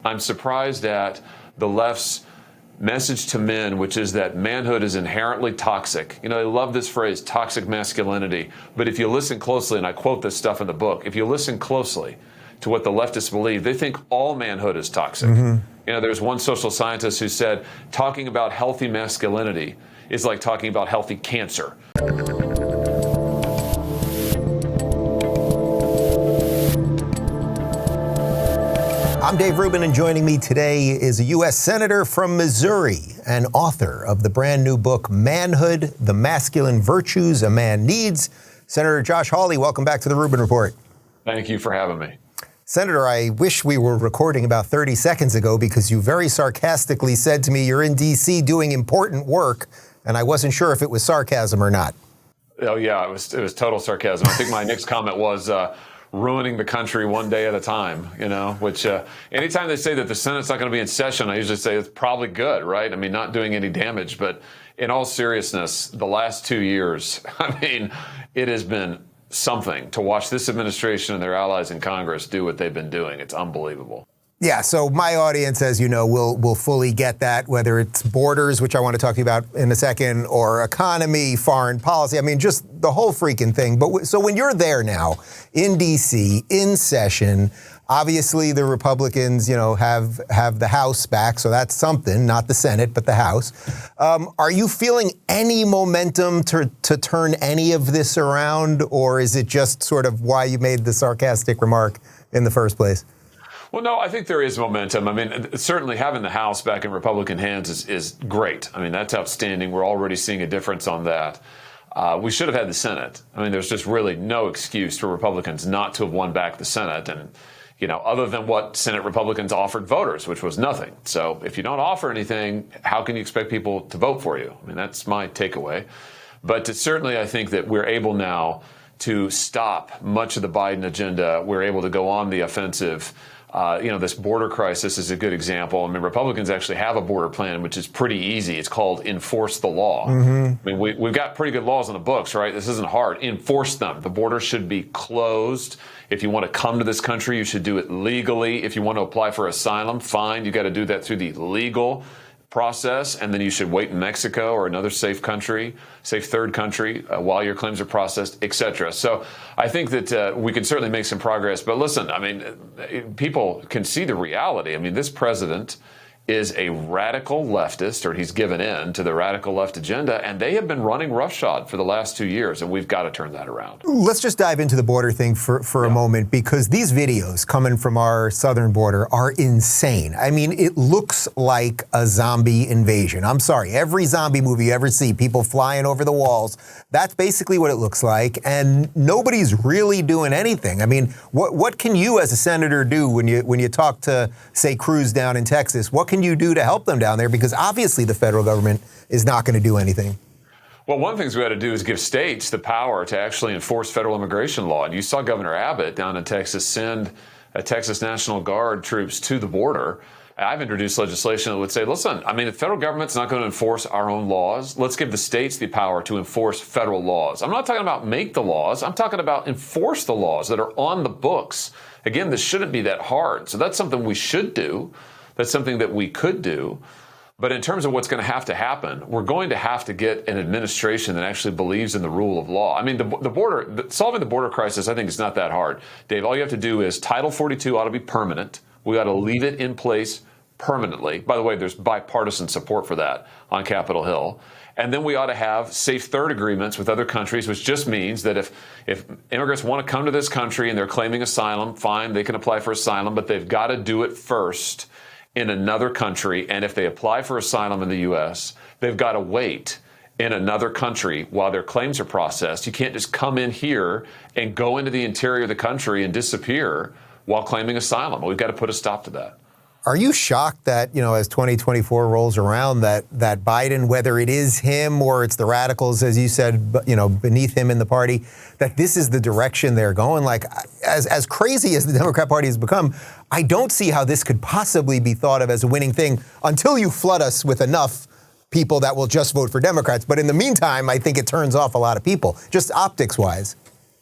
I'm surprised at the left's message to men, which is that manhood is inherently toxic. You know, they love this phrase, toxic masculinity. But if you listen closely, and I quote this stuff in the book, if you listen closely to what the leftists believe, they think all manhood is toxic. You know, there's one social scientist who said talking about healthy masculinity is like talking about healthy cancer. I'm Dave Rubin, and joining me today is a U.S. Senator from Missouri and author of the brand new book, Manhood, The Masculine Virtues a Man Needs. Senator Josh Hawley, welcome back to the Rubin Report. Thank you for having me. Senator, I wish we were recording about 30 seconds ago because you very sarcastically said to me you're in D.C. doing important work, and I wasn't sure if it was sarcasm or not. Oh, yeah, it was total sarcasm. I think my next comment was ruining the country one day at a time, you know, which anytime they say that the Senate's not going to be in session, I usually say it's probably good, right? I mean, not doing any damage. But in all seriousness, the last 2 years, I mean, it has been something to watch this administration and their allies in Congress do what they've been doing. It's unbelievable. Yeah, so my audience, as you know, will fully get that, whether it's borders, which I want to talk to you about in a second, or economy, foreign policy. I mean, just the whole freaking thing. But so when you're there now in D.C., in session, obviously the Republicans, you know, have the House back. So that's something, not the Senate, but the House. Are you feeling any momentum to turn any of this around? Or is it just sort of why you made the sarcastic remark in the first place? Well, no, I think there is momentum. I mean, certainly having the House back in Republican hands is great. I mean, that's outstanding. We're already seeing a difference on that. We should have had the Senate. I mean, there's just really no excuse for Republicans not to have won back the Senate. And, you know, other than what Senate Republicans offered voters, which was nothing. So if you don't offer anything, how can you expect people to vote for you? I mean, that's my takeaway. But certainly I think that we're able now to stop much of the Biden agenda. We're able to go on the offensive. You know, this border crisis is a good example. I mean, Republicans actually have a border plan, which is pretty easy. It's called enforce the law. I mean, we've got pretty good laws on the books, right? This isn't hard. Enforce them. The border should be closed. If you want to come to this country, you should do it legally. If you want to apply for asylum, fine. You got to do that through the legal process, and then you should wait in Mexico or another safe country, safe third country, while your claims are processed, et cetera. So I think that we can certainly make some progress. But listen, I mean, people can see the reality. I mean, this president is a radical leftist, or he's given in to the radical left agenda, and they have been running roughshod for the last 2 years, and we've got to turn that around. Let's just dive into the border thing for a moment, because these videos coming from our southern border are insane. I mean, it looks like a zombie invasion. I'm sorry, every zombie movie you ever see, people flying over the walls, that's basically what it looks like, and nobody's really doing anything. I mean, what can you as a senator do when you talk to, say, Cruz down in Texas? What can you do to help them down there? Because obviously the federal government is not going to do anything. Well, one of the things we got to do is give states the power to actually enforce federal immigration law. And you saw Governor Abbott down in Texas send a Texas National Guard troops to the border. I've introduced legislation that would say, listen, I mean, the federal government's not going to enforce our own laws. Let's give the states the power to enforce federal laws. I'm not talking about make the laws. I'm talking about enforce the laws that are on the books. Again, this shouldn't be that hard. So that's something we should do. That's something that we could do. But in terms of what's going to have to happen, we're going to have to get an administration that actually believes in the rule of law. I mean, solving the border crisis, I think, is not that hard. Dave, all you have to do is Title 42 ought to be permanent. We got to leave it in place permanently. By the way, there's bipartisan support for that on Capitol Hill. And then we ought to have safe third agreements with other countries, which just means that if immigrants want to come to this country and they're claiming asylum, fine, they can apply for asylum, but they've got to do it first in another country. And if they apply for asylum in the U.S., they've got to wait in another country while their claims are processed. You can't just come in here and go into the interior of the country and disappear while claiming asylum. We've got to put a stop to that. Are you shocked that, you know, as 2024 rolls around, that Biden, whether it is him or it's the radicals, as you said, you know, beneath him in the party, that this is the direction they're going? Like, as crazy as the Democrat Party has become, I don't see how this could possibly be thought of as a winning thing until you flood us with enough people that will just vote for Democrats. But in the meantime, I think it turns off a lot of people, just optics-wise.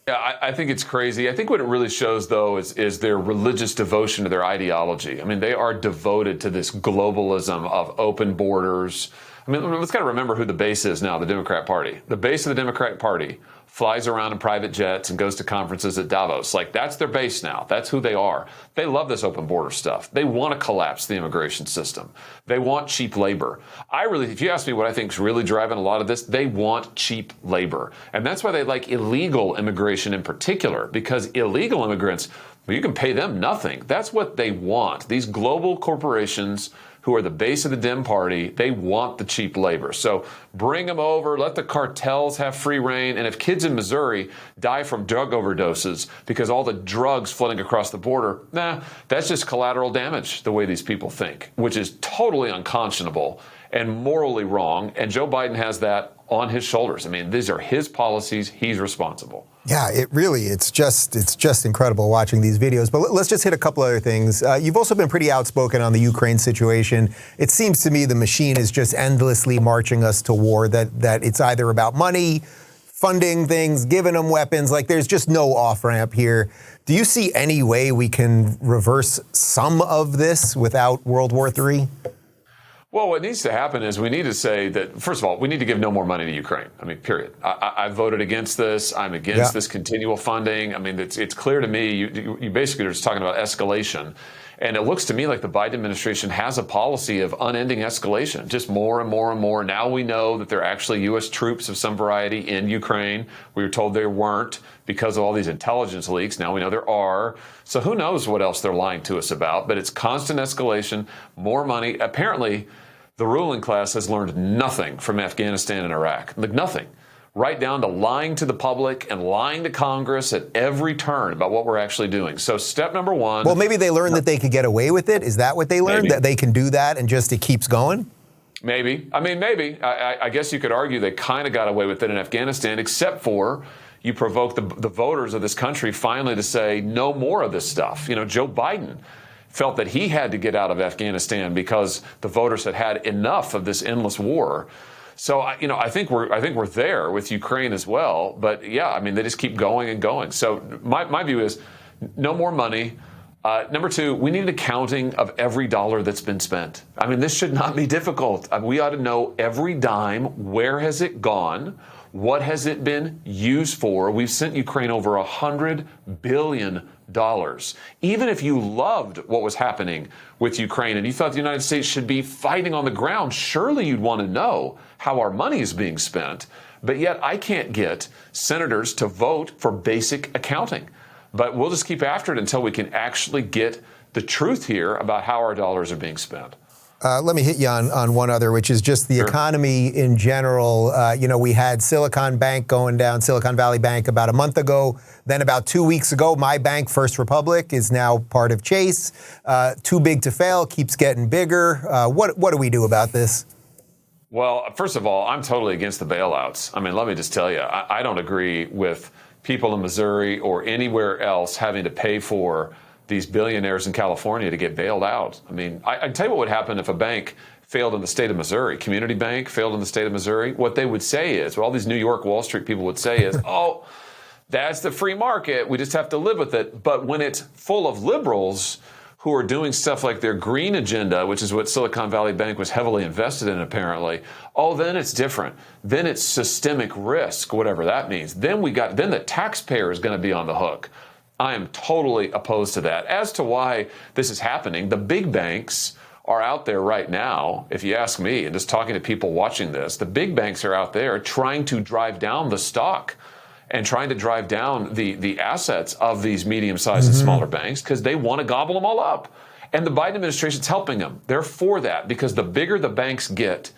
Yeah, I think it's crazy. I think what it really shows, though, is their religious devotion to their ideology. I mean, they are devoted to this globalism of open borders. I mean, let's got to remember who the base is now, the Democrat Party. The base of the Democratic Party flies around in private jets and goes to conferences at Davos. Like, that's their base now. That's who they are. They love this open border stuff. They want to collapse the immigration system. They want cheap labor. If you ask me what I think is really driving a lot of this, they want cheap labor. And that's why they like illegal immigration in particular, because illegal immigrants, well, you can pay them nothing. That's what they want. These global corporations who are the base of the Dem Party, they want the cheap labor. So bring them over, let the cartels have free reign, and if kids in Missouri die from drug overdoses because all the drugs flooding across the border, that's just collateral damage, the way these people think, which is totally unconscionable and morally wrong, and Joe Biden has that on his shoulders. I mean, these are his policies. He's responsible. Yeah, it's just incredible watching these videos. But let's just hit a couple other things. You've also been pretty outspoken on the Ukraine situation. It seems to me the machine is just endlessly marching us to war, that it's either about money, funding things, giving them weapons. Like, there's just no off-ramp here. Do you see any way we can reverse some of this without World War III? Well, what needs to happen is we need to say that, first of all, we need to give no more money to Ukraine. I mean, period. I voted against this. I'm against this continual funding. I mean, it's clear to me, you basically are just talking about escalation. And it looks to me like the Biden administration has a policy of unending escalation, just more and more and more. Now we know that there are actually U.S. troops of some variety in Ukraine. We were told there weren't because of all these intelligence leaks. Now we know there are. So who knows what else they're lying to us about. But it's constant escalation, more money. Apparently, the ruling class has learned nothing from Afghanistan and Iraq. Like, nothing. Right down to lying to the public and lying to Congress at every turn about what we're actually doing. So step number one. Well, maybe they learned that they could get away with it. Is that what they learned? Maybe. That they can do that and just it keeps going? Maybe. I mean, maybe. I guess you could argue they kind of got away with it in Afghanistan, except for you provoked the voters of this country finally to say no more of this stuff. You know, Joe Biden felt that he had to get out of Afghanistan because the voters had had enough of this endless war. So, I think we're there with Ukraine as well. But yeah, I mean, they just keep going and going. So my view is no more money. Number two, we need an accounting of every dollar that's been spent. I mean, this should not be difficult. We ought to know every dime. Where has it gone? What has it been used for? We've sent Ukraine over $100 billion. Even if you loved what was happening with Ukraine and you thought the United States should be fighting on the ground, surely you'd want to know how our money is being spent. But yet I can't get senators to vote for basic accounting. But we'll just keep after it until we can actually get the truth here about how our dollars are being spent. Let me hit you on one other, which is just the economy in general. We had Silicon Bank going down, Silicon Valley Bank, about a month ago. Then about 2 weeks ago, my bank, First Republic, is now part of Chase. Too big to fail, keeps getting bigger. What do we do about this? Well, first of all, I'm totally against the bailouts. I mean, let me just tell you, I don't agree with people in Missouri or anywhere else having to pay for these billionaires in California to get bailed out. I mean, I can tell you what would happen if a bank failed in the state of Missouri, Community Bank failed in the state of Missouri. What they would say is, what all these New York Wall Street people would say is, oh, that's the free market. We just have to live with it. But when it's full of liberals who are doing stuff like their green agenda, which is what Silicon Valley Bank was heavily invested in apparently, then it's different. Then it's systemic risk, whatever that means. Then the taxpayer is going to be on the hook. I am totally opposed to that. As to why this is happening, the big banks are out there right now, if you ask me, and just talking to people watching this, the big banks are out there trying to drive down the stock and trying to drive down the assets of these medium-sized and smaller banks because they want to gobble them all up. And the Biden administration's helping them. They're for that because the bigger the banks get,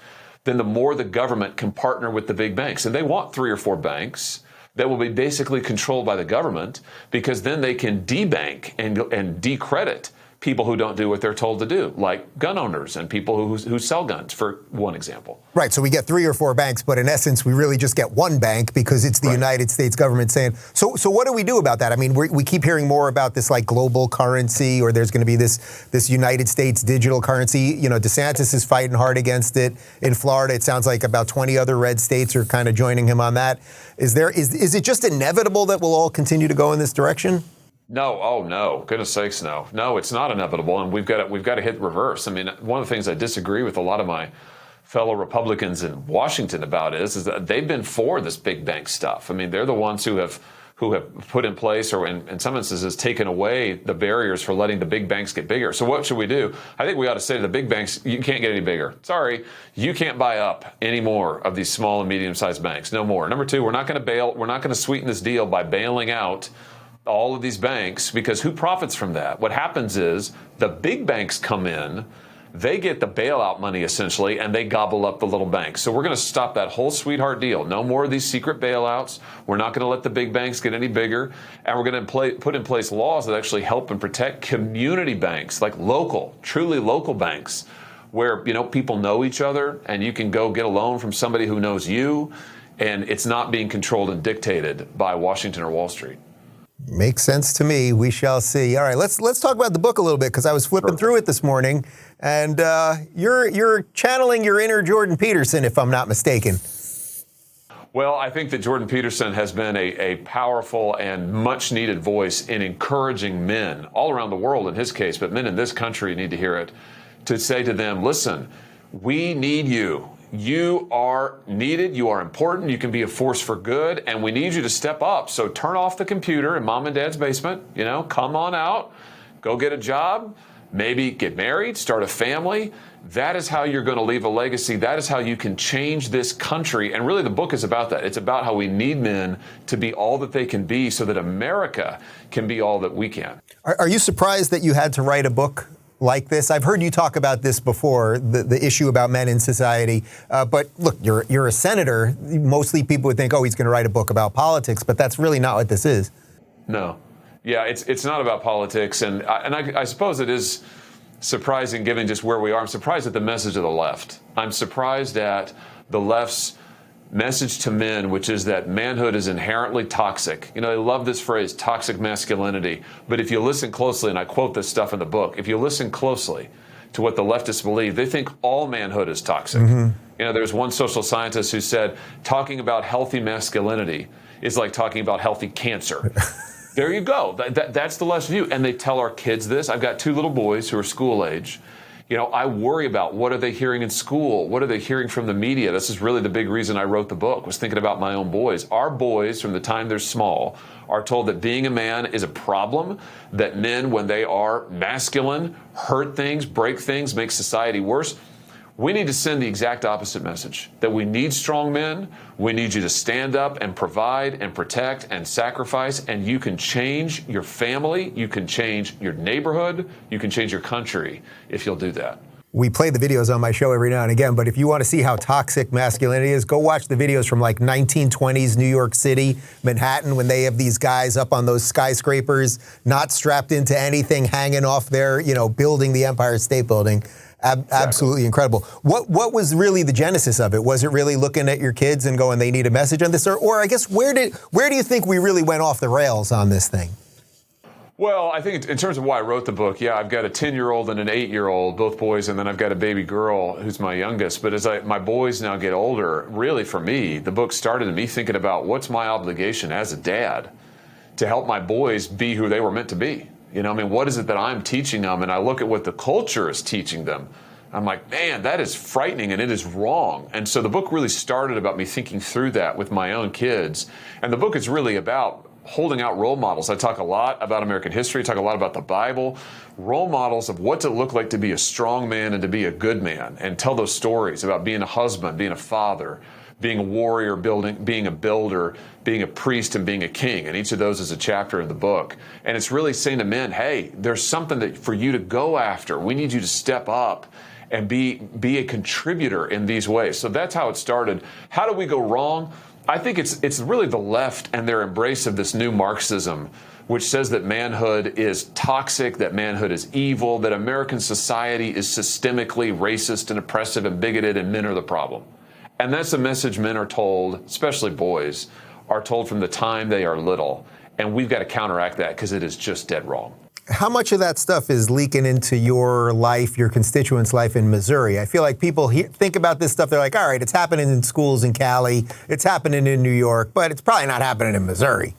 then the more the government can partner with the big banks. And they want 3 or 4 banks that will be basically controlled by the government because then they can debank and decredit people who don't do what they're told to do, like gun owners and people who sell guns, for one example. Right, so we get 3 or 4 banks, but in essence, we really just get one bank because it's the United States government saying, so what do we do about that? I mean, we keep hearing more about this like global currency, or there's going to be this United States digital currency. You know, DeSantis is fighting hard against it. In Florida, it sounds like about 20 other red states are kind of joining him on that. Is it just inevitable that we'll all continue to go in this direction? No, oh no, goodness sakes, no. No, it's not inevitable, and we've got to hit reverse. I mean, one of the things I disagree with a lot of my fellow Republicans in Washington about is that they've been for this big bank stuff. I mean, they're the ones who have put in place, or in some instances taken away the barriers for letting the big banks get bigger. So what should we do? I think we ought to say to the big banks, you can't get any bigger. Sorry, you can't buy up any more of these small and medium-sized banks. No more. Number 2, we're not going to sweeten this deal by bailing out all of these banks, because who profits from that? What happens is the big banks come in, they get the bailout money essentially, and they gobble up the little banks. So we're going to stop that whole sweetheart deal. No more of these secret bailouts. We're not going to let the big banks get any bigger, and we're going to put in place laws that actually help and protect community banks, like truly local banks, where people know each other, and you can go get a loan from somebody who knows you, and it's not being controlled and dictated by Washington or Wall Street. Makes sense to me. We shall see. All right, let's talk about the book a little bit, because I was flipping through it this morning, and you're channeling your inner Jordan Peterson, if I'm not mistaken. Well, I think that Jordan Peterson has been a powerful and much-needed voice in encouraging men all around the world, in his case, but men in this country need to hear it, to say to them, listen, we need you. You are needed, you are important, you can be a force for good, and we need you to step up. So turn off the computer in mom and dad's basement, come on out, go get a job, maybe get married, start a family. That is how you're going to leave a legacy. That is how you can change this country. And really the book is about that. It's about how we need men to be all that they can be so that America can be all that we can. Are you surprised that you had to write a book like this? I've heard you talk about this before, the issue about men in society. But look, you're a senator. Mostly people would think, oh, he's going to write a book about politics, but that's really not what this is. No. Yeah, it's not about politics. And I suppose it is surprising given just where we are. I'm surprised at the message of the left. I'm surprised at the left's message to men, which is that manhood is inherently toxic. They love this phrase, toxic masculinity. But if you listen closely, and I quote this stuff in the book, if you listen closely to what the leftists believe, they think all manhood is toxic. Mm-hmm. There's one social scientist who said, talking about healthy masculinity is like talking about healthy cancer. There you go. That's the left's view. And they tell our kids this. I've got 2 little boys who are school age. I worry about what are they hearing in school? What are they hearing from the media? This is really the big reason I wrote the book, was thinking about my own boys. Our boys, from the time they're small, are told that being a man is a problem, that men, when they are masculine, hurt things, break things, make society worse. We need to send the exact opposite message, that we need strong men. We need you to stand up and provide and protect and sacrifice, and you can change your family, you can change your neighborhood, you can change your country if you'll do that. We play the videos on my show every now and again, but if you want to see how toxic masculinity is, go watch the videos from like 1920s New York City, Manhattan, when they have these guys up on those skyscrapers, not strapped into anything, hanging off there, building the Empire State Building. Absolutely incredible. What was really the genesis of it? Was it really looking at your kids and going, they need a message on this? Or I guess, where do you think we really went off the rails on this thing? Well, I think in terms of why I wrote the book, I've got a 10-year-old and an 8-year-old, both boys, and then I've got a baby girl who's my youngest. But as my boys now get older, really for me, the book started in me thinking about what's my obligation as a dad to help my boys be who they were meant to be. What is it that I'm teaching them? And I look at what the culture is teaching them. I'm like, man, that is frightening and it is wrong. And so the book really started about me thinking through that with my own kids. And the book is really about holding out role models. I talk a lot about American history, talk a lot about the Bible, role models of what's it look like to be a strong man and to be a good man, and tell those stories about being a husband, being a father, being a warrior, being a builder, being a priest, and being a king. And each of those is a chapter in the book. And it's really saying to men, hey, there's something for you to go after. We need you to step up and be a contributor in these ways. So that's how it started. How do we go wrong? I think it's really the left and their embrace of this new Marxism, which says that manhood is toxic, that manhood is evil, that American society is systemically racist and oppressive and bigoted, and men are the problem. And that's the message men are told, especially boys, are told from the time they are little. And we've got to counteract that because it is just dead wrong. How much of that stuff is leaking into your life, your constituents' life in Missouri? I feel like people think about this stuff. They're like, all right, it's happening in schools in Cali. It's happening in New York, but it's probably not happening in Missouri.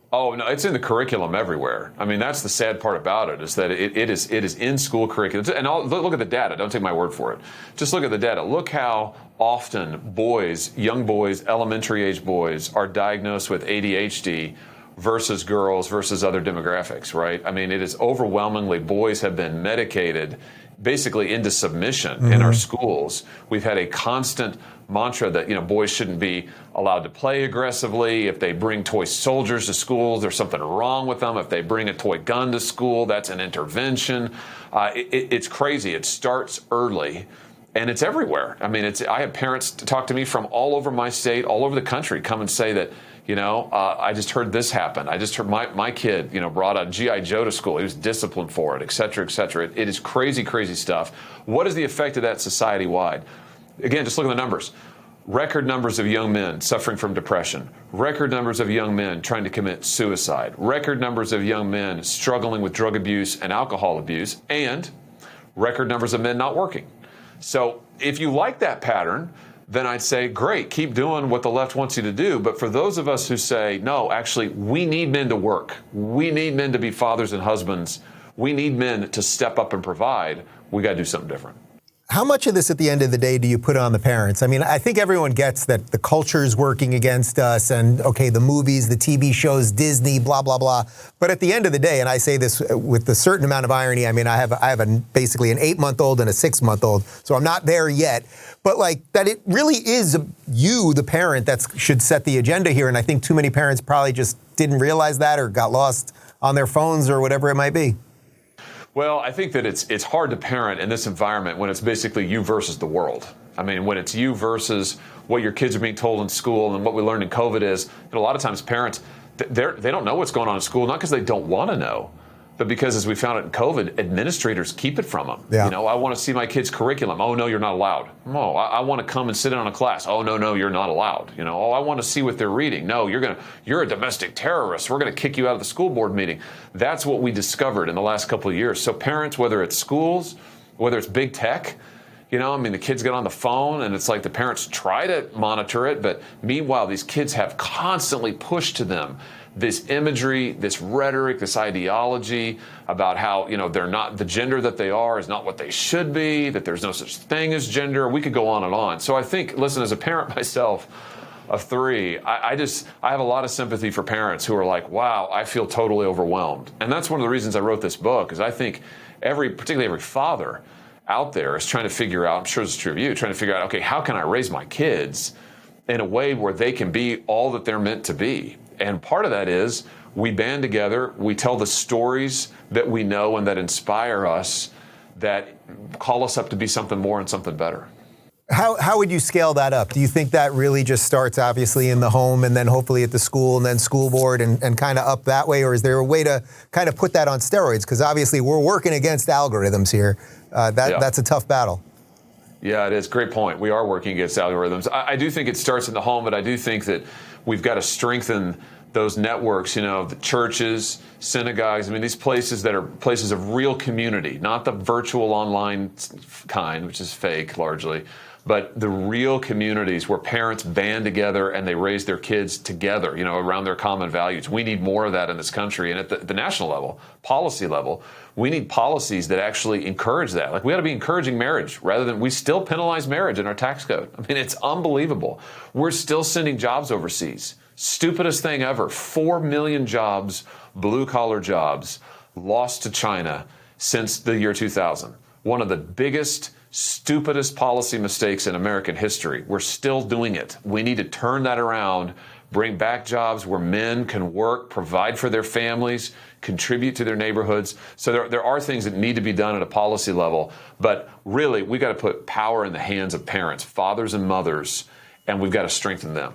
Oh, no, it's in the curriculum everywhere. I mean, that's the sad part about it, is that it is in school curriculum. And look at the data. Don't take my word for it. Just look at the data. Look how often boys, young boys, elementary age boys, are diagnosed with ADHD versus girls versus other demographics, right? I mean, it is overwhelmingly boys have been medicated basically into submission in our schools. We've had a constant mantra that, boys shouldn't be allowed to play aggressively. If they bring toy soldiers to school, there's something wrong with them. If they bring a toy gun to school, that's an intervention. It's crazy. It starts early. And it's everywhere. I mean, I have parents talk to me from all over my state, all over the country, come and say that, I just heard this happen. I just heard my kid, brought a G.I. Joe to school. He was disciplined for it, et cetera, et cetera. It is crazy, crazy stuff. What is the effect of that society-wide? Again, just look at the numbers. Record numbers of young men suffering from depression. Record numbers of young men trying to commit suicide. Record numbers of young men struggling with drug abuse and alcohol abuse. And record numbers of men not working. So if you like that pattern, then I'd say, great, keep doing what the left wants you to do. But for those of us who say, no, actually, we need men to work. We need men to be fathers and husbands. We need men to step up and provide. We got to do something different. How much of this at the end of the day do you put on the parents? I mean, I think everyone gets that the culture is working against us and, okay, the movies, the TV shows, Disney, blah, blah, blah. But at the end of the day, and I say this with a certain amount of irony, I mean, I have basically an 8-month-old and a 6-month-old, so I'm not there yet. But like that it really is you, the parent, that should set the agenda here. And I think too many parents probably just didn't realize that or got lost on their phones or whatever it might be. Well, I think that it's hard to parent in this environment when it's basically you versus the world. I mean, when it's you versus what your kids are being told in school, and what we learned in COVID is a lot of times parents, they don't know what's going on in school, not because they don't want to know, but because, as we found it in COVID, administrators keep it from them. Yeah. I want to see my kid's curriculum. Oh, no, you're not allowed. Oh, I want to come and sit in on a class. Oh, no, you're not allowed. Oh, I want to see what they're reading. No, you're a domestic terrorist. We're going to kick you out of the school board meeting. That's what we discovered in the last couple of years. So parents, whether it's schools, whether it's big tech, the kids get on the phone and it's like the parents try to monitor it, but meanwhile, these kids have constantly pushed to them this imagery, this rhetoric, this ideology about how, they're not, the gender that they are is not what they should be, that there's no such thing as gender. We could go on and on. So I think, listen, as a parent myself of 3, I have a lot of sympathy for parents who are like, wow, I feel totally overwhelmed. And that's one of the reasons I wrote this book, is I think particularly every father out there is trying to figure out, I'm sure this is true of you, trying to figure out, okay, how can I raise my kids in a way where they can be all that they're meant to be? And part of that is we band together, we tell the stories that we know and that inspire us, that call us up to be something more and something better. How would you scale that up? Do you think that really just starts obviously in the home and then hopefully at the school and then school board and kind of up that way? Or is there a way to kind of put that on steroids? Because obviously we're working against algorithms here. That's a tough battle. Yeah, it is. Great point. We are working against algorithms. I do think it starts in the home, but I do think that we've got to strengthen those networks, the churches, synagogues. These places that are places of real community, not the virtual online kind, which is fake largely, but the real communities where parents band together and they raise their kids together, around their common values. We need more of that in this country. And at the national level, policy level, we need policies that actually encourage that. Like, we ought to be encouraging marriage rather than, we still penalize marriage in our tax code. It's unbelievable. We're still sending jobs overseas. Stupidest thing ever. 4 million jobs, blue-collar jobs, lost to China since the year 2000. One of the biggest, stupidest policy mistakes in American history. We're still doing it. We need to turn that around, bring back jobs where men can work, provide for their families, contribute to their neighborhoods. So there are things that need to be done at a policy level. But really, we got to put power in the hands of parents, fathers and mothers, and we've got to strengthen them.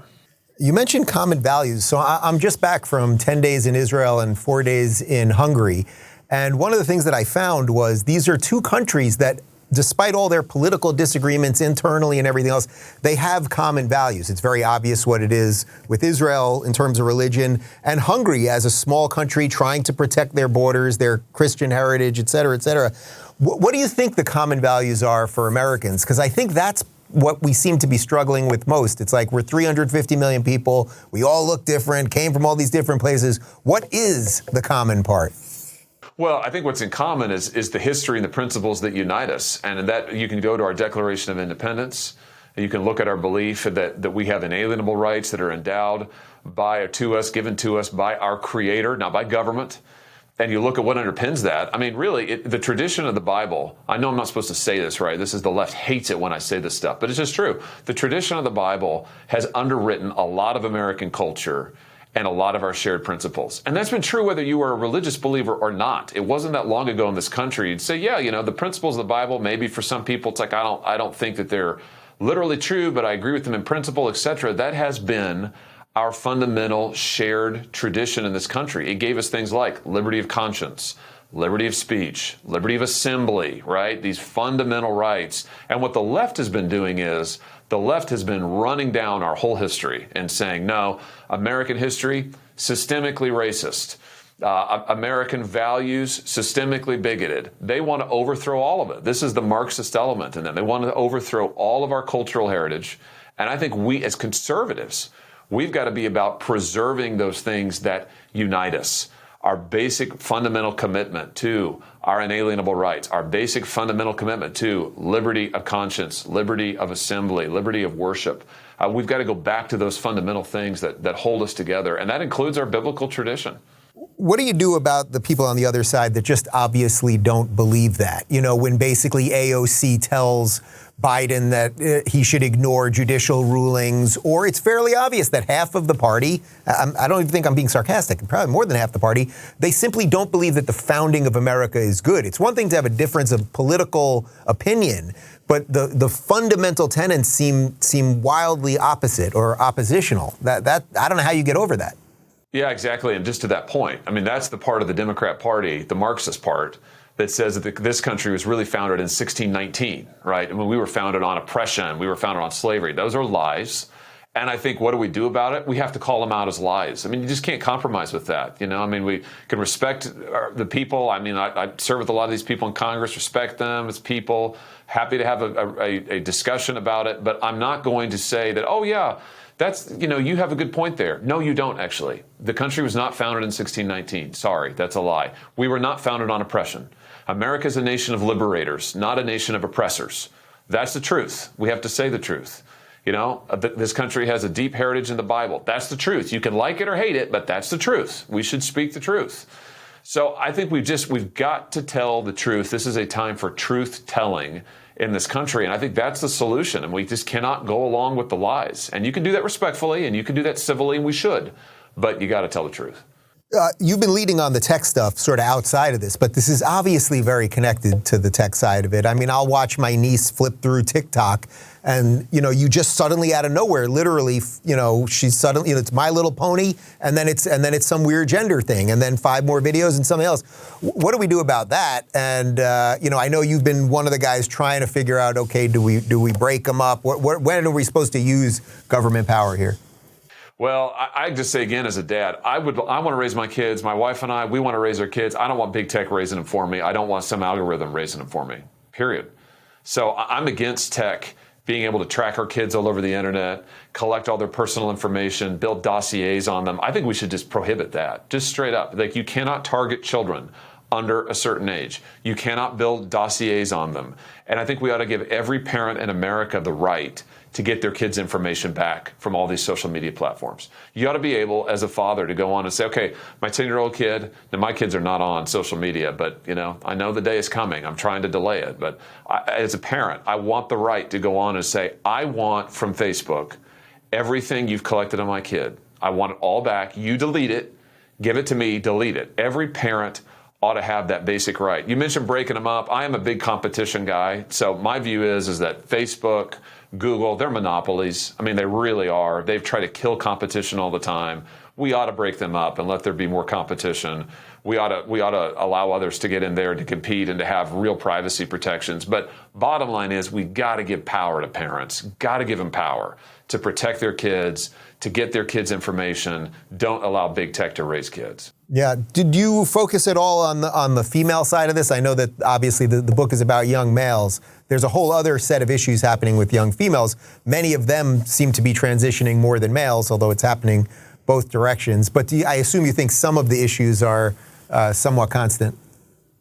You mentioned common values. So I'm just back from 10 days in Israel and 4 days in Hungary. And one of the things that I found was these are two countries that, despite all their political disagreements internally and everything else, they have common values. It's very obvious what it is with Israel in terms of religion, and Hungary as a small country trying to protect their borders, their Christian heritage, et cetera, et cetera. What do you think the common values are for Americans? Because I think that's what we seem to be struggling with most. It's like we're 350 million people. We all look different, came from all these different places. What is the common part? Well, I think what's in common is the history and the principles that unite us. And in that, you can go to our Declaration of Independence, and you can look at our belief that we have inalienable rights that are endowed given to us by our Creator, not by government. And you look at what underpins that. I mean, really, the tradition of the Bible, I know I'm not supposed to say this, right? The left hates it when I say this stuff, but it's just true. The tradition of the Bible has underwritten a lot of American culture and a lot of our shared principles. And that's been true whether you were a religious believer or not. It wasn't that long ago in this country, you'd say, yeah, the principles of the Bible, maybe for some people, it's like, I don't think that they're literally true, but I agree with them in principle, etc. That has been our fundamental shared tradition in this country. It gave us things like liberty of conscience, liberty of speech, liberty of assembly, right? These fundamental rights. And what the left has been doing is the left has been running down our whole history and saying, no, American history, systemically racist. American values, systemically bigoted. They want to overthrow all of it. This is the Marxist element in them. They want to overthrow all of our cultural heritage. And I think we as conservatives, we've got to be about preserving those things that unite us. Our basic fundamental commitment to our inalienable rights, our basic fundamental commitment to liberty of conscience, liberty of assembly, liberty of worship. We've got to go back to those fundamental things that hold us together, and that includes our biblical tradition. What do you do about the people on the other side that just obviously don't believe that? When basically AOC tells Biden that he should ignore judicial rulings, or it's fairly obvious that half of the party, I don't even think I'm being sarcastic, probably more than half the party, they simply don't believe that the founding of America is good. It's one thing to have a difference of political opinion, but the fundamental tenets seem wildly opposite or oppositional. That I don't know how you get over that. Yeah, exactly. And just to that point, I mean, that's the part of the Democrat Party, the Marxist part, that says that this country was really founded in 1619, right? I mean, we were founded on oppression. We were founded on slavery. Those are lies. And I think, what do we do about it? We have to call them out as lies. I mean, you just can't compromise with that. I mean, we can respect the people. I mean, I serve with a lot of these people in Congress, respect them as people, happy to have a discussion about it. But I'm not going to say that, oh, yeah, that's, you have a good point there. No, you don't, actually. The country was not founded in 1619. Sorry, that's a lie. We were not founded on oppression. America is a nation of liberators, not a nation of oppressors. That's the truth. We have to say the truth. This country has a deep heritage in the Bible. That's the truth. You can like it or hate it, but that's the truth. We should speak the truth. So I think we've got to tell the truth. This is a time for truth telling in this country. And I think that's the solution. And we just cannot go along with the lies. And you can do that respectfully, and you can do that civilly, and we should. But you got to tell the truth. You've been leading on the tech stuff sort of outside of this, but this is obviously very connected to the tech side of it. I mean, I'll watch my niece flip through TikTok and, you just suddenly out of nowhere, literally, she's suddenly, it's My Little Pony, and then it's some weird gender thing, and then 5 more videos and something else. What do we do about that? And, I know you've been one of the guys trying to figure out, okay, do we break them up? When are we supposed to use government power here? Well, I just say again, as a dad, I want to raise my kids. My wife and I, we want to raise our kids. I don't want big tech raising them for me. I don't want some algorithm raising them for me, period. So I'm against tech being able to track our kids all over the internet, collect all their personal information, build dossiers on them. I think we should just prohibit that, just straight up. Like, you cannot target children under a certain age. You cannot build dossiers on them. And I think we ought to give every parent in America the right to get their kids' information back from all these social media platforms. You ought to be able, as a father, to go on and say, okay, my 10-year-old kid, now my kids are not on social media, but I know the day is coming. I'm trying to delay it. But as a parent, I want the right to go on and say, I want from Facebook everything you've collected on my kid. I want it all back. You delete it, give it to me, delete it. Every parent ought to have that basic right. You mentioned breaking them up. I am a big competition guy. So my view is that Facebook, Google, they're monopolies. I mean, they really are. They've tried to kill competition all the time. We ought to break them up and let there be more competition. We ought to allow others to get in there to compete and to have real privacy protections. But bottom line is, we got to give power to parents. Got to give them power to protect their kids, to get their kids information. Don't allow big tech to raise kids. Yeah. Did you focus at all on the female side of this? I know that obviously the book is about young males. There's a whole other set of issues happening with young females. Many of them seem to be transitioning more than males, although it's happening both directions. But I assume you think some of the issues are somewhat constant.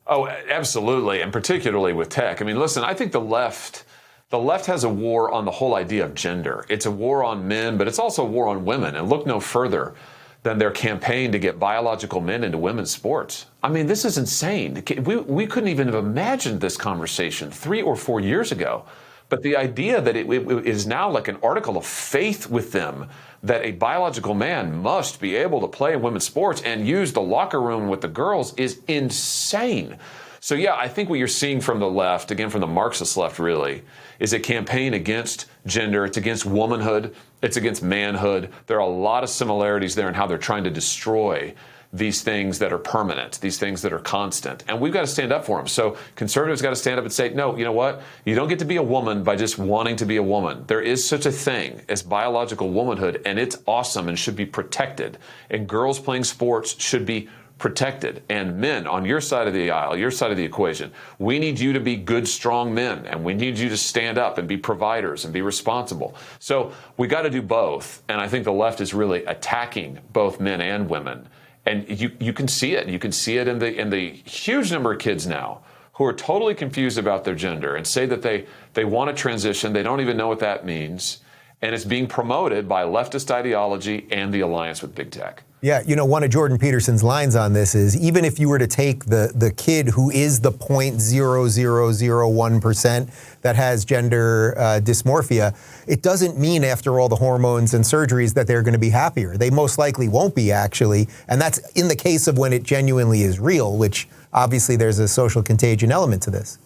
Oh, absolutely, and particularly with tech. I mean, listen, I think the left has a war on the whole idea of gender. It's a war on men, but it's also a war on women. And look no further than their campaign to get biological men into women's sports. I mean, this is insane. We couldn't even have imagined this conversation 3 or 4 years ago. But the idea that it is now like an article of faith with them that a biological man must be able to play in women's sports and use the locker room with the girls is insane. So yeah, I think what you're seeing from the left, again from the Marxist left really, is a campaign against gender. It's against womanhood. It's against manhood. There are a lot of similarities there in how they're trying to destroy these things that are permanent, these things that are constant. And we've got to stand up for them. So conservatives got to stand up and say, no, you know what? You don't get to be a woman by just wanting to be a woman. There is such a thing as biological womanhood, and it's awesome and should be protected. And girls playing sports should be protected. And men on your side of the aisle, your side of the equation, we need you to be good, strong men, and we need you to stand up and be providers and be responsible. So we got to do both. And I think the left is really attacking both men and women. And you can see it. You can see it in the huge number of kids now who are totally confused about their gender and say that they want to transition. They don't even know what that means. And it's being promoted by leftist ideology and the alliance with big tech. Yeah, you know, one of Jordan Peterson's lines on this is, even if you were to take the kid who is the 0.0001% that has gender dysmorphia, it doesn't mean after all the hormones and surgeries that they're going to be happier. They most likely won't be, actually. And that's in the case of when it genuinely is real, which obviously there's a social contagion element to this.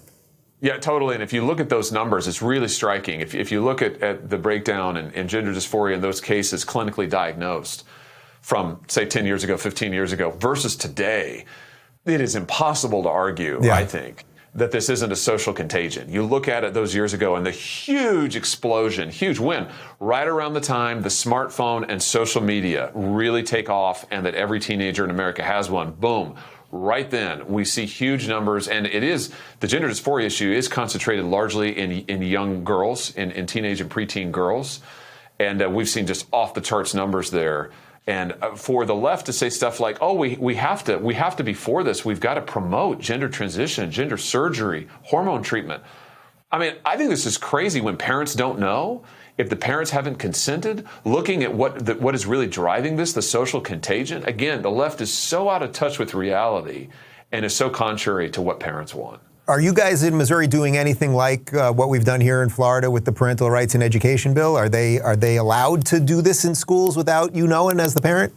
Yeah, totally. And if you look at those numbers, it's really striking. If you look at the breakdown in gender dysphoria in those cases clinically diagnosed from, say, 10 years ago, 15 years ago, versus today, it is impossible to argue, I think, that this isn't a social contagion. You look at it those years ago and the huge explosion, huge win, right around the time the smartphone and social media really take off and that every teenager in America has one, boom. Right then, we see huge numbers, and it is, the gender dysphoria issue is concentrated largely in young girls, in teenage and preteen girls, and we've seen just off the charts numbers there. And for the left to say stuff like, oh, we have to be for this, we've got to promote gender transition, gender surgery, hormone treatment. I mean, I think this is crazy when parents don't know. If the parents haven't consented, looking at what is really driving this, the social contagion, again, the left is so out of touch with reality and is so contrary to what parents want. Are you guys in Missouri doing anything like what we've done here in Florida with the Parental Rights in Education bill? Are they allowed to do this in schools without you knowing as the parent?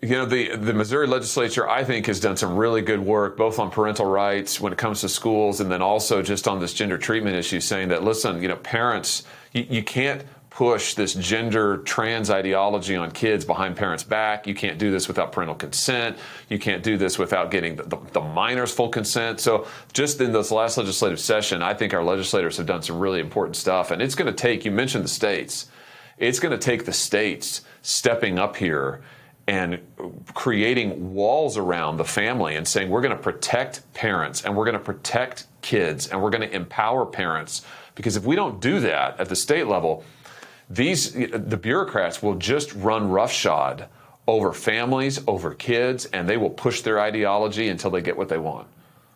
You know, the Missouri legislature, I think, has done some really good work, both on parental rights when it comes to schools and then also just on this gender treatment issue, saying that, listen, you know, parents, you can't push this gender trans ideology on kids behind parents' back. You can't do this without parental consent. You can't do this without getting the minors' full consent. So just in this last legislative session, I think our legislators have done some really important stuff. And it's going to take, you mentioned the states, it's going to take the states stepping up here and creating walls around the family and saying, we're going to protect parents and we're going to protect kids and we're going to empower parents. Because if we don't do that at the state level, the bureaucrats will just run roughshod over families, over kids, and they will push their ideology until they get what they want.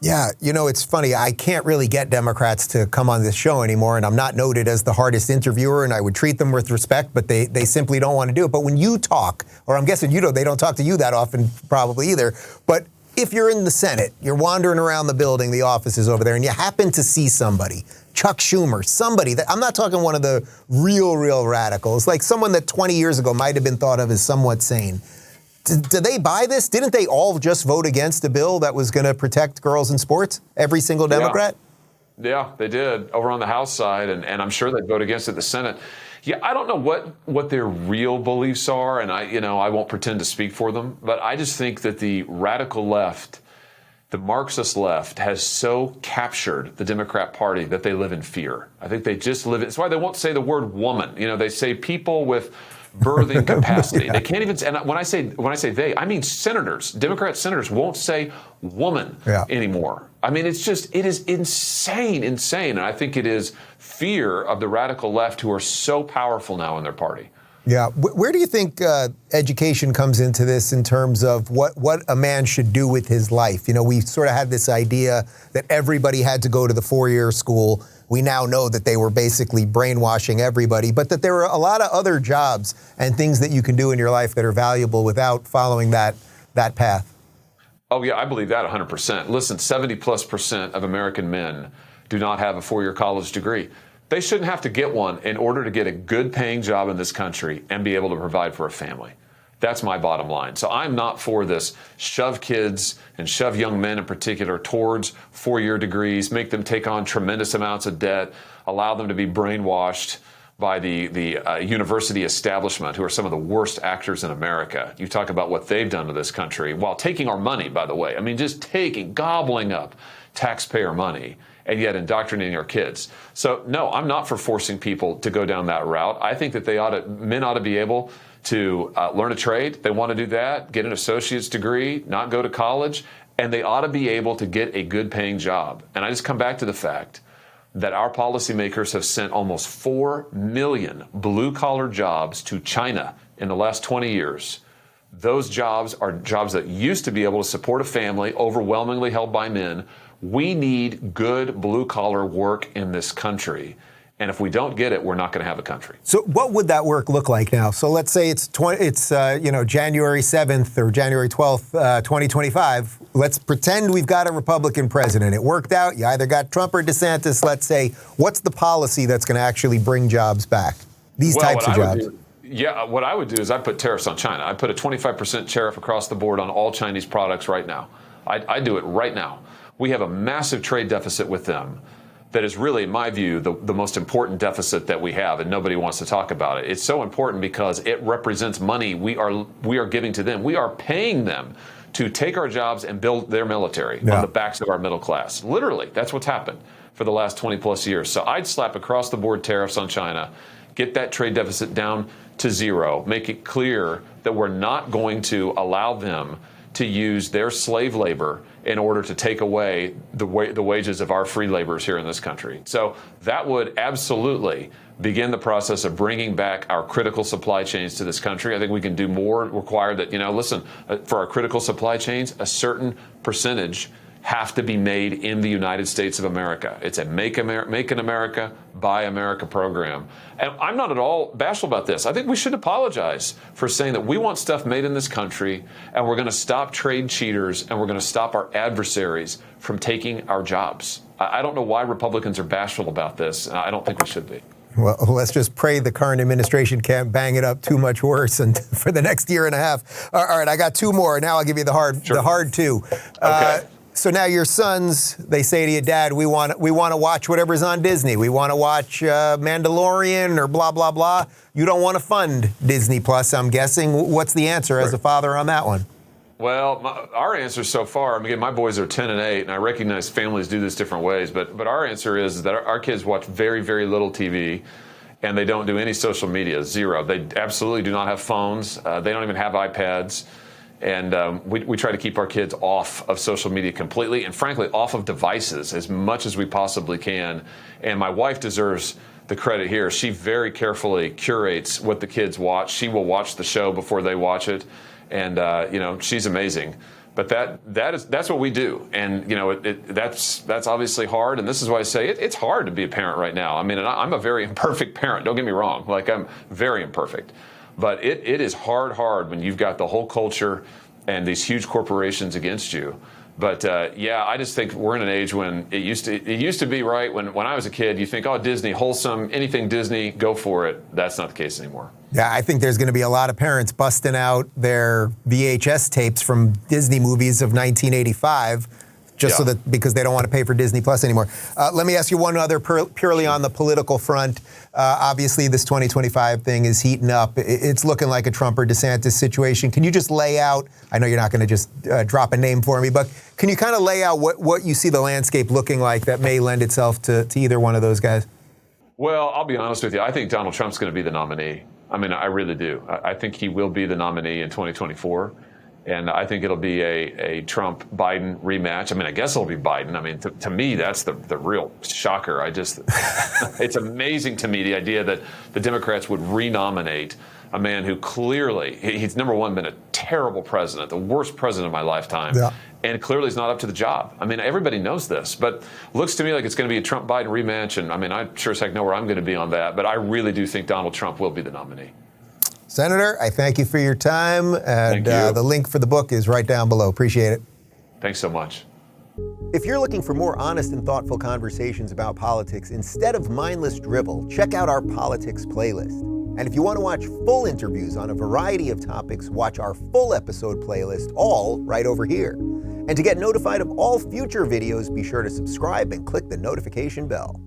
Yeah, you know, it's funny. I can't really get Democrats to come on this show anymore, and I'm not noted as the hardest interviewer, and I would treat them with respect, but they simply don't want to do it. But when you talk, or I'm guessing they don't talk to you that often probably either, but if you're in the Senate, you're wandering around the building, the office is over there, and you happen to see somebody, Chuck Schumer, somebody that, I'm not talking one of the real radicals, like someone that 20 years ago might have been thought of as somewhat sane. Do they buy this? Didn't they all just vote against a bill that was going to protect girls in sports? Every single Democrat? Yeah, they did over on the House side, and I'm sure they'd vote against it in the Senate. Yeah, I don't know what their real beliefs are, and I won't pretend to speak for them, but I just think that the radical left, the Marxist left, has so captured the Democrat Party that they live in fear. I think they just live. It's why they won't say the word woman. They say people with birthing capacity. Yeah. They can't even. And when I say they, I mean senators. Democrat senators won't say woman anymore. I mean, it is insane. And I think it is fear of the radical left, who are so powerful now in their party. Yeah. Where do you think education comes into this in terms of what a man should do with his life? We sort of had this idea that everybody had to go to the 4-year school. We now know that they were basically brainwashing everybody, but that there are a lot of other jobs and things that you can do in your life that are valuable without following that path. Oh, yeah, I believe that 100%. Listen, 70+% of American men do not have a 4-year college degree. They shouldn't have to get one in order to get a good paying job in this country and be able to provide for a family. That's my bottom line. So I'm not for this shove kids and shove young men in particular towards 4-year degrees, make them take on tremendous amounts of debt, allow them to be brainwashed by the university establishment, who are some of the worst actors in America. You talk about what they've done to this country while taking our money, by the way. I mean, just gobbling up taxpayer money and yet indoctrinating our kids. So no, I'm not for forcing people to go down that route. I think that men ought to be able to learn a trade. They want to do that, get an associate's degree, not go to college, and they ought to be able to get a good paying job. And I just come back to the fact that our policymakers have sent almost 4 million blue-collar jobs to China in the last 20 years. Those jobs are jobs that used to be able to support a family, overwhelmingly held by men. We need good blue-collar work in this country. And if we don't get it, we're not going to have a country. So what would that work look like now? So let's say it's January 7th or January 12th, 2025. Let's pretend we've got a Republican president. It worked out. You either got Trump or DeSantis. Let's say, what's the policy that's going to actually bring jobs back? These types of jobs. What I would do is I'd put tariffs on China. I'd put a 25% tariff across the board on all Chinese products right now. I'd do it right now. We have a massive trade deficit with them that is really, in my view, the most important deficit that we have, and nobody wants to talk about it. It's so important because it represents money we are giving to them. We are paying them to take our jobs and build their military on the backs of our middle class. Literally, that's what's happened for the last 20 plus years. So I'd slap across the board tariffs on China, get that trade deficit down to zero, make it clear that we're not going to allow them to use their slave labor in order to take away the wages of our free laborers here in this country. So that would absolutely begin the process of bringing back our critical supply chains to this country. I think we can do more, require that, for our critical supply chains, a certain percentage have to be made in the United States of America. It's a Make in America, Buy America program. And I'm not at all bashful about this. I think we should apologize for saying that we want stuff made in this country, and we're going to stop trade cheaters, and we're going to stop our adversaries from taking our jobs. I don't know why Republicans are bashful about this. I don't think we should be. Well, let's just pray the current administration can't bang it up too much worse and for the next year and a half. All right, I got two more. Now I'll give you the hard two. Okay. So now your sons, they say to you, Dad, we want to watch whatever's on Disney. We want to watch Mandalorian or blah, blah, blah. You don't want to fund Disney Plus, I'm guessing. What's the answer as a father on that one? Well, our answer so far, again, my boys are 10 and 8, and I recognize families do this different ways, but our answer is that our kids watch very, very little TV, and they don't do any social media, zero. They absolutely do not have phones. They don't even have iPads. And we try to keep our kids off of social media completely and, frankly, off of devices as much as we possibly can. And my wife deserves the credit here. She very carefully curates what the kids watch. She will watch the show before they watch it. And, she's amazing. But that's what we do. And, that's obviously hard. And this is why I say it's hard to be a parent right now. I mean, and I'm a very imperfect parent. Don't get me wrong. Like, I'm very imperfect. But it is hard when you've got the whole culture and these huge corporations against you. But I just think we're in an age when it used to be right when I was a kid. You think, oh, Disney, wholesome, anything Disney, go for it. That's not the case anymore. Yeah, I think there's going to be a lot of parents busting out their VHS tapes from Disney movies of 1985. so that because they don't want to pay for Disney Plus anymore. Let me ask you one other purely on the political front. Obviously, this 2025 thing is heating up. It's looking like a Trump or DeSantis situation. Can you just lay out, I know you're not going to just drop a name for me, but can you kind of lay out what you see the landscape looking like that may lend itself to either one of those guys? Well, I'll be honest with you. I think Donald Trump's going to be the nominee. I mean, I really do. I think he will be the nominee in 2024. And I think it'll be a Trump-Biden rematch. I mean, I guess it'll be Biden. I mean, to me, that's the real shocker. It's amazing to me, the idea that the Democrats would renominate a man who clearly, he's number one, been a terrible president, the worst president of my lifetime. Yeah. And clearly he's not up to the job. I mean, everybody knows this, but looks to me like it's going to be a Trump-Biden rematch. And I mean, I sure as heck know where I'm going to be on that, but I really do think Donald Trump will be the nominee. Senator, I thank you for your time, and the link for the book is right down below. Appreciate it. Thanks so much. If you're looking for more honest and thoughtful conversations about politics instead of mindless drivel, check out our politics playlist. And if you want to watch full interviews on a variety of topics, watch our full episode playlist, all right over here. And to get notified of all future videos, be sure to subscribe and click the notification bell.